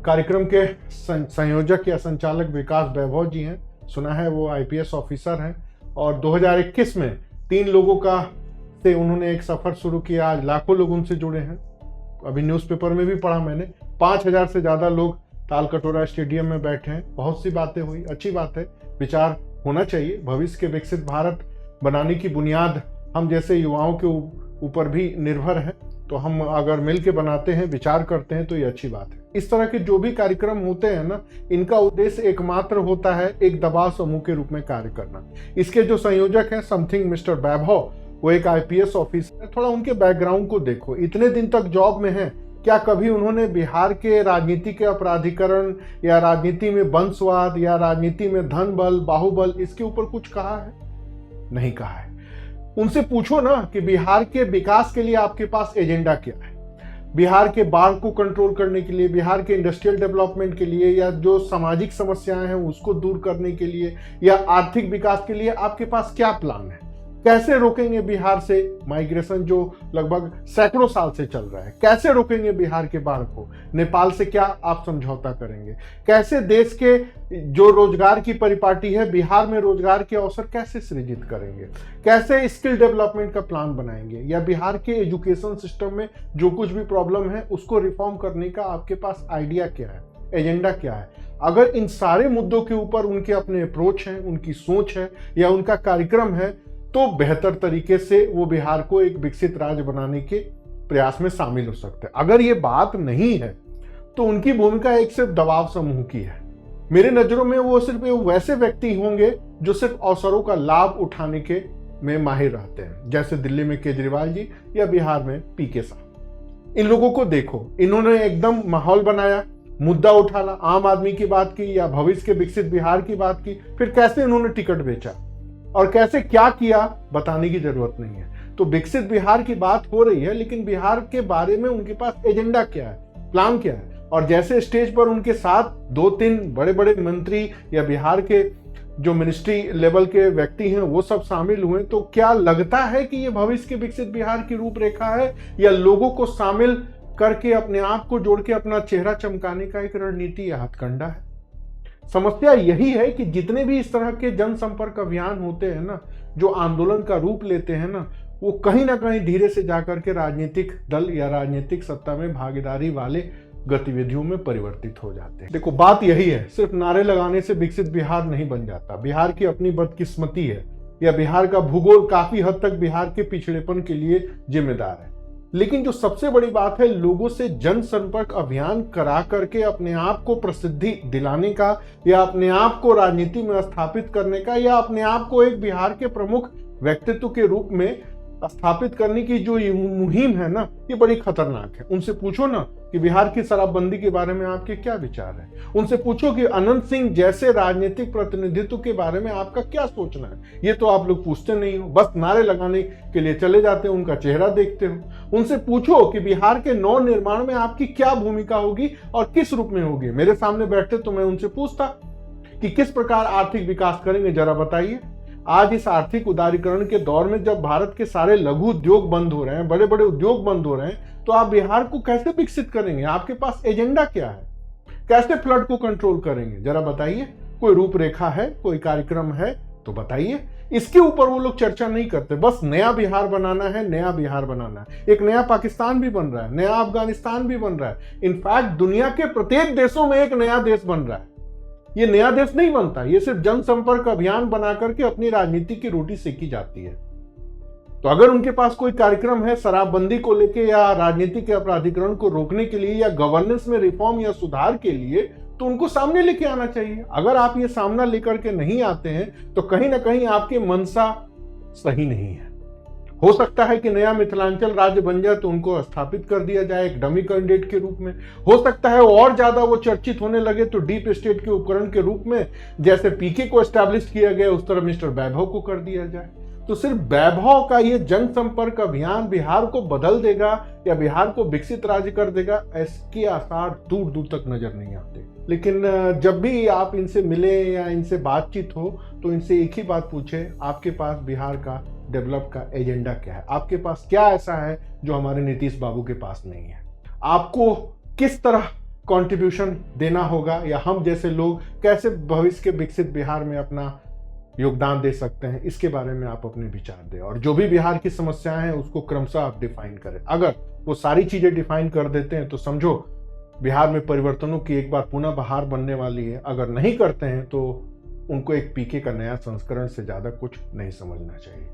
कार्यक्रम के संयोजक या संचालक विकास वैभव जी हैं। सुना है वो आईपीएस ऑफिसर हैं और 2021 में 3 लोगों का से उन्होंने एक सफर शुरू किया। आज लाखों लोग उनसे जुड़े हैं। अभी न्यूज़पेपर में भी पढ़ा मैंने, 5000 से ज़्यादा लोग तालकटोरा स्टेडियम में बैठे हैं। बहुत सी बातें हुई, अच्छी बात है, विचार होना चाहिए। भविष्य के विकसित भारत बनाने की बुनियाद हम जैसे युवाओं के ऊपर भी निर्भर है, तो हम अगर मिल के बनाते हैं, विचार करते हैं, तो ये अच्छी बात है। इस तरह के जो भी कार्यक्रम होते हैं ना, इनका उद्देश्य एकमात्र होता है एक दबाव समूह के रूप में कार्य करना। इसके जो संयोजक हैं समथिंग मिस्टर वैभव, वो एक आईपीएस ऑफिसर है। थोड़ा उनके बैकग्राउंड को देखो, इतने दिन तक जॉब में हैं, क्या कभी उन्होंने बिहार के राजनीति के अपराधीकरण या राजनीति में वंशवाद या राजनीति में धन बल, बाहुबल, इसके ऊपर कुछ कहा है? नहीं कहा है। उनसे पूछो ना कि बिहार के विकास के लिए आपके पास एजेंडा क्या है, बिहार के बाढ़ को कंट्रोल करने के लिए, बिहार के इंडस्ट्रियल डेवलपमेंट के लिए, या जो सामाजिक समस्याएं हैं उसको दूर करने के लिए, या आर्थिक विकास के लिए आपके पास क्या प्लान है? कैसे रोकेंगे बिहार से माइग्रेशन जो लगभग सैकड़ों साल से चल रहा है? कैसे रोकेंगे बिहार के बाढ़ को? नेपाल से क्या आप समझौता करेंगे? कैसे देश के जो रोजगार की परिपाटी है, बिहार में रोजगार के अवसर कैसे सृजित करेंगे? कैसे स्किल डेवलपमेंट का प्लान बनाएंगे? या बिहार के एजुकेशन सिस्टम में जो कुछ भी प्रॉब्लम है उसको रिफॉर्म करने का आपके पास आइडिया क्या है, एजेंडा क्या है? अगर इन सारे मुद्दों के ऊपर उनके अपने अप्रोच हैं, उनकी सोच है या उनका कार्यक्रम है, तो बेहतर तरीके से वो बिहार को एक विकसित राज्य बनाने के प्रयास में शामिल हो सकते हैं। अगर ये बात नहीं है तो उनकी भूमिका एक सिर्फ दबाव समूह की है। मेरे नजरों में वो सिर्फ वैसे व्यक्ति होंगे जो सिर्फ अवसरों का लाभ उठाने के में माहिर रहते हैं, जैसे दिल्ली में केजरीवाल जी या बिहार में पीके साहब। इन लोगों को देखो, इन्होंने एकदम माहौल बनाया, मुद्दा उठाला, आम आदमी की बात की या भविष्य के विकसित बिहार की बात की, फिर कैसे इन्होंने टिकट बेचा और कैसे क्या किया बताने की जरूरत नहीं है। तो विकसित बिहार की बात हो रही है, लेकिन बिहार के बारे में उनके पास एजेंडा क्या है, प्लान क्या है? और जैसे स्टेज पर उनके साथ 2-3 बड़े बड़े मंत्री या बिहार के जो मिनिस्ट्री लेवल के व्यक्ति हैं वो सब शामिल हुए, तो क्या लगता है कि ये भविष्य के विकसित बिहार की रूपरेखा है, या लोगों को शामिल करके अपने आप को जोड़ के अपना चेहरा चमकाने का एक रणनीति या हथकंडा है? समस्या यही है कि जितने भी इस तरह के जनसंपर्क अभियान होते हैं ना, जो आंदोलन का रूप लेते हैं ना, वो कहीं ना कहीं धीरे से जाकर के राजनीतिक दल या राजनीतिक सत्ता में भागीदारी वाले गतिविधियों में परिवर्तित हो जाते हैं। देखो, बात यही है, सिर्फ नारे लगाने से विकसित बिहार नहीं बन जाता। बिहार की अपनी बदकिस्मती है या बिहार का भूगोल काफी हद तक बिहार के पिछड़ेपन के लिए जिम्मेदार है। लेकिन जो सबसे बड़ी बात है, लोगों से जनसंपर्क अभियान करा करके अपने आप को प्रसिद्धि दिलाने का, या अपने आप को राजनीति में स्थापित करने का, या अपने आप को एक बिहार के प्रमुख व्यक्तित्व के रूप में स्थापित करने की जो ये मुहिम है ना, ये बड़ी खतरनाक है। उनसे पूछो ना कि बिहार की शराबबंदी के बारे में आपके क्या विचार है। उनसे पूछो कि अनंत सिंह जैसे राजनीतिक प्रतिनिधित्व के बारे में आपका क्या सोचना है। ये तो आप लोग पूछते नहीं हो, बस नारे लगाने के लिए चले जाते हो, उनका चेहरा देखते हो। उनसे पूछो कि बिहार के नव निर्माण में आपकी क्या भूमिका होगी और किस रूप में होगी। मेरे सामने बैठते तो मैं उनसे पूछता कि किस प्रकार आर्थिक विकास करेंगे, जरा बताइए। आज इस आर्थिक उदारीकरण के दौर में जब भारत के सारे लघु उद्योग बंद हो रहे हैं, बड़े बड़े उद्योग बंद हो रहे हैं, तो आप बिहार को कैसे विकसित करेंगे? आपके पास एजेंडा क्या है? कैसे फ्लड को कंट्रोल करेंगे, जरा बताइए। कोई रूपरेखा है, कोई कार्यक्रम है तो बताइए। इसके ऊपर वो लोग चर्चा नहीं करते। बस नया बिहार बनाना है, नया बिहार बनाना है। एक नया पाकिस्तान भी बन रहा है, नया अफगानिस्तान भी बन रहा है। इनफैक्ट दुनिया के प्रत्येक देशों में एक नया देश बन रहा है। ये नया देश नहीं बनता, ये सिर्फ जनसंपर्क अभियान बना करके अपनी राजनीति की रोटी सेकी जाती है। तो अगर उनके पास कोई कार्यक्रम है शराबबंदी को लेके, या राजनीति के अपराधीकरण को रोकने के लिए, या गवर्नेंस में रिफॉर्म या सुधार के लिए, तो उनको सामने लेके आना चाहिए। अगर आप ये सामना लेकर के नहीं आते हैं तो कहीं ना कहीं आपकी मंशा सही नहीं है। हो सकता है कि नया मिथिलांचल राज्य बन जाए तो उनको स्थापित कर दिया जाए एक डमी कैंडिडेट के रूप में। हो सकता है और ज्यादा वो चर्चित होने लगे तो डीप स्टेट के उपकरण के रूप में, जैसे पीके को एस्टैब्लिश किया गया, उस तरह मिस्टर वैभव को कर दिया जाए। तो सिर्फ वैभव का ये जनसंपर्क अभियान बिहार को बदल देगा या बिहार को विकसित राज्य कर देगा, इसके आसार दूर दूर तक नजर नहीं आते। लेकिन जब भी आप इनसे मिले या इनसे बातचीत हो तो इनसे एक ही बात पूछे, आपके पास बिहार का डेवलप का एजेंडा क्या है? आपके पास क्या ऐसा है जो हमारे नीतीश बाबू के पास नहीं है? आपको किस तरह कंट्रीब्यूशन देना होगा, या हम जैसे लोग कैसे भविष्य के विकसित बिहार में अपना योगदान दे सकते हैं, इसके बारे में आप अपने विचार दें। और जो भी बिहार की समस्याएं हैं उसको क्रमशः आप डिफाइन करें। अगर वो सारी चीजें डिफाइन कर देते हैं तो समझो बिहार में परिवर्तनों की एक बार पुनः बहार बनने वाली है। अगर नहीं करते हैं तो उनको एक पीके का नया संस्करण से ज्यादा कुछ नहीं समझना चाहिए।